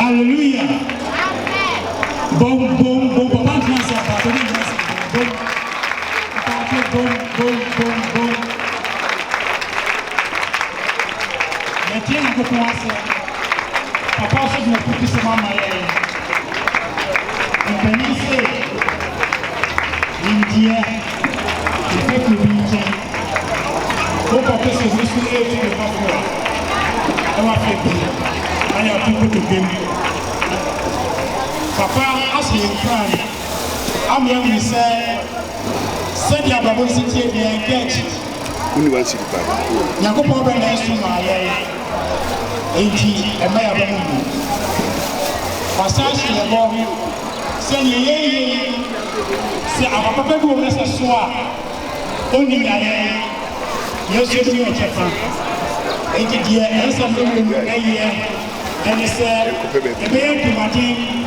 Hallelujah. Boom, boom, boom. Papa Johnson, Papa Johnson. Boom. Papa boom, boom, boom, boom. The king of the class. Papa said, "No, put this on my head." And when he said, "India, the people be changed." Both of us is listening to the pastor. Our people, and your people to them. Papa, as you cry, I'm young to say, send your Bible city and engage. University Papa. Yakupo Bena is to my 80 and my Abamu. Passage the body, send ye, say, our Papa go as a swap. Only yes, you see what you're 80 years, and something a year, and he said, the baby to my team.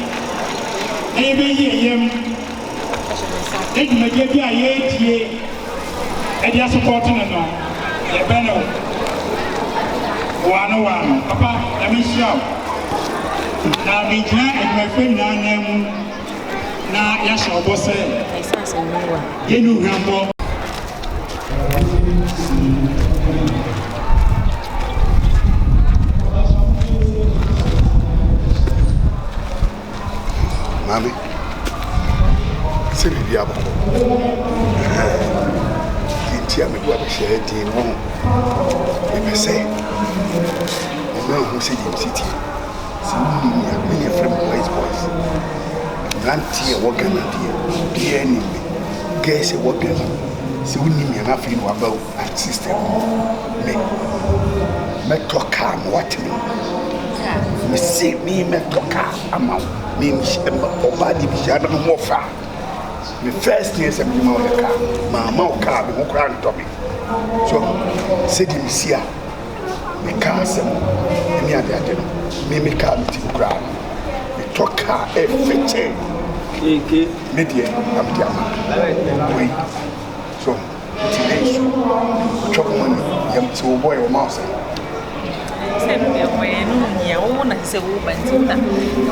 Every year, it may give you a year, and you're supporting it now. The banner. One, Papa, let me shout. Now, be glad and my friend now, yes, I was saying, you know, Rambo. Mami, c'est le diable. Qui me doit me chercher, non. Et me c'est. Et moi, on s'est dit, c'est many from wise boys. Nanti, what can I do? The enemy. Guess what can I do? So we need me enough in about that system. Me talk calm, what me? Me see me talk calm. Me body be shada mo fa me first thing say me ma the car mama o car me ko ran to me so say di me sia me car say me ade me car me ti kra me to car e fete ke me die am dia ma we so ti ne chop money yam ti o boy o mouse Say me away no nya wo na se wo bantinta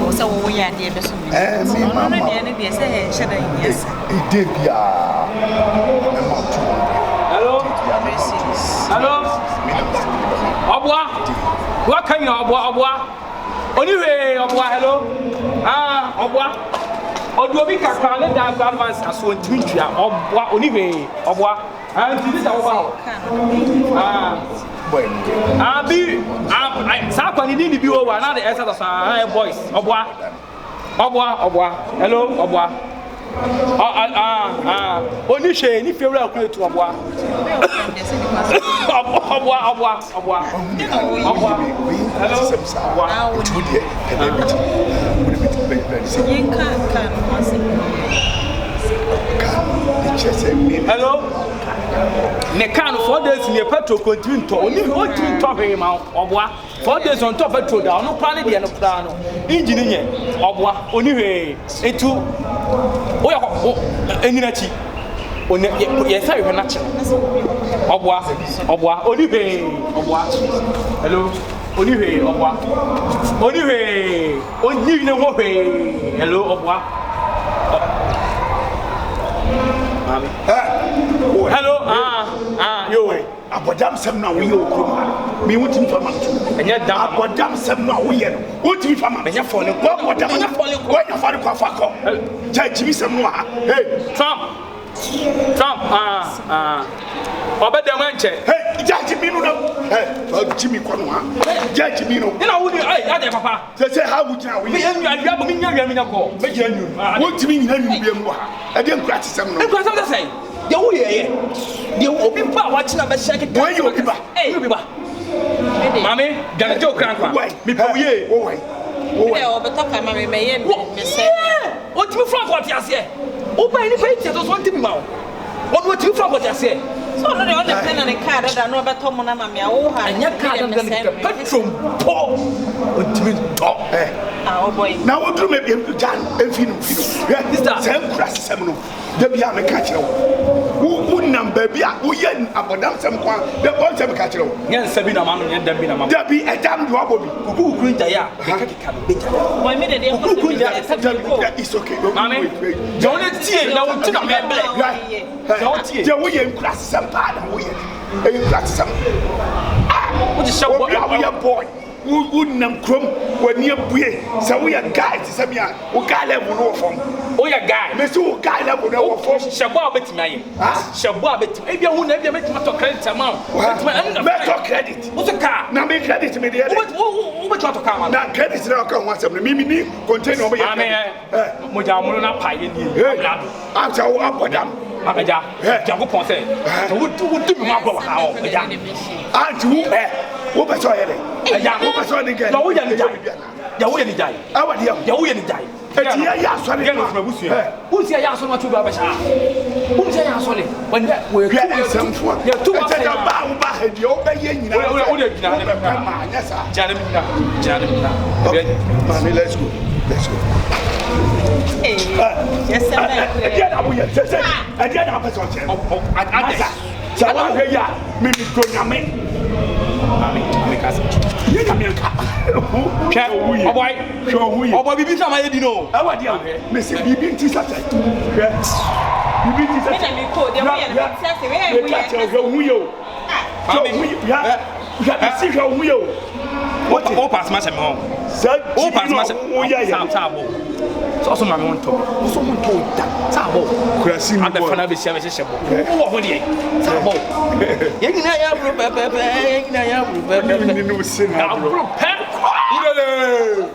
wo se wo ya de be so me me mama no de ne say shada yes e dey bia me ma tu hello obwa what can you obwa anyway obwa hello obwa odu obi kakra le da advance aso ntimi tua obwa anyway obwa anti this obwa boy abi sa kwani ni bi o wa na the extra boys obwa hello obwa oni she ni fewura akun etu obwa hello hello me can 4 days near petrol continue to only what you talk him obwa 4 days on top petrol down no plan dey no plan engine nye obwa oni we etu o ya eninachi oni ye say we na chi obwa oni we obwa hello oni we obwa oni we oni ne ho we hello obwa mami hello yo abodam sem na wo ye okuma me wutim fama enya dam abodam sem na wo ye no wutim fama enya fole ko abodam enya fole ko enya fole ko afako ja jimi sem no ha hey Trump obedem enche hey ja jimi no hey jimi ko no ha ja jimi no ina wo ni ade papa say how would you me enu adua bo me nya ko me gira nyu wotimi nyina nyu bi mu ha ade nkura ti sem no nkura sem da say de wo ye de obi ba wa china ba shake wo ye obi ba mami gana jo kran kwa me pa wo ye wo wai de obetoka mama me ye me say o timi from what you say o ba ni pa iti to so ntimi ma o no timi from what you say so no de on the plan and car that no beto mo na mama wo ha anya car da petrol po o timi to oh boy na wo drum e jan enfinu finu sister sem kura sem no da bia me ka kire wo wonam baabi a woyɛ abɔdam sɛm kwan dɛ ɔnsɛm ka kyerɛ wo nyɛ nsa bi na ma no nyɛ dam bi na ma da bi ɛdam de wabɔ bi kukuru gyae a keka no bɛgya Boy, me de kukuru gyae it's okay maame gya wo ne tie na wo ti na mɛbrɛ gya wo tie deɛ woyɛ nkurasesɛm paa na woyɛ ɛyɛ nkurasesɛm wode hyɛ obi a woyɛ boy wonam kurom w'ani abue sɛ woyɛ guy te sɛ me a wo guy level no wɔ fam woyɛ guy mesi wo guy level no wɔ fam hyɛ bɔ a wobɛtumi ayɛ hyɛ bɔ a bɛtumi ebia wo na ebia mɛtumi atɔ credit ama wo mɛtɔ credit wo so kaa na me credit me deɛ wobɛtumi atɔ kaa ma na credit na ɔka ho asɛm no mimi ni container ɔbɛyɛ ame mogyamono no apa yɛ nie ablado after wo abɔdam abɛgya nyankopɔn sɛ wodi me ho abɔ wɔ ha hɔ agya anti wo bɛ sɛ ɔyɛ dɛ agya wo bɛ sɛ ɔde gɛ na woyɛ ne gyae ya woyɛ ne gyae awa deɛ ya woyɛ ne gyae eti yɛ asɔre yɛ no funa busua busia yɛ asɔre ma to ba bɛhyɛ busia yɛ asɔre wɔnyɛ wɔyɛ hwɛ nsɛmfoɔ yɛ tu ɛkyɛ dɛ ba wo ba ha deɛ wobɛyɛ nyinaa wo de gyina ne bɛpɛ ma anyɛ saa gyina ne gyina ne gyina mami let's go Yes, sir. ɛdeɛ na woyɛ sɛ ɛdeɛ na wopɛ sɛ ɔkyerɛ asa sɛ woahwɛ yi a memedɔ nyame ame kasa yɛ nyame nka hwɛ ɔbɔi hwɛ ɔho yɛ ɔbɔ bibi sama yɛ di no ɛwɔ deɛ mesi biribi nti sɛ sɛ hwɛ biribi nti sɛ sɛ meka kyerɛ hwɛ ɔho yɛ o hwɛ ɔho yɛ hwɛ mesi hwɛ ɔho yɛ o o pass ma sɛm hɔ o pass ma sɛm sa bɔ so ɔso ma me won to so mo to da sa bɔ kurasi mi ada bɔ fana be sia be hyehyɛ bɔ wo ho de sa bɔ ye nyina ya bro pɛpɛpɛ ye nyina ya bro pɛpɛpɛ ni no sin na bro pɛ ilele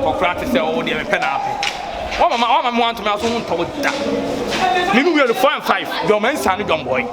kokra te sɛ o de me pɛ na apɛ wa mama want me aso ho to da me nu we 4 and 5 do man san do boy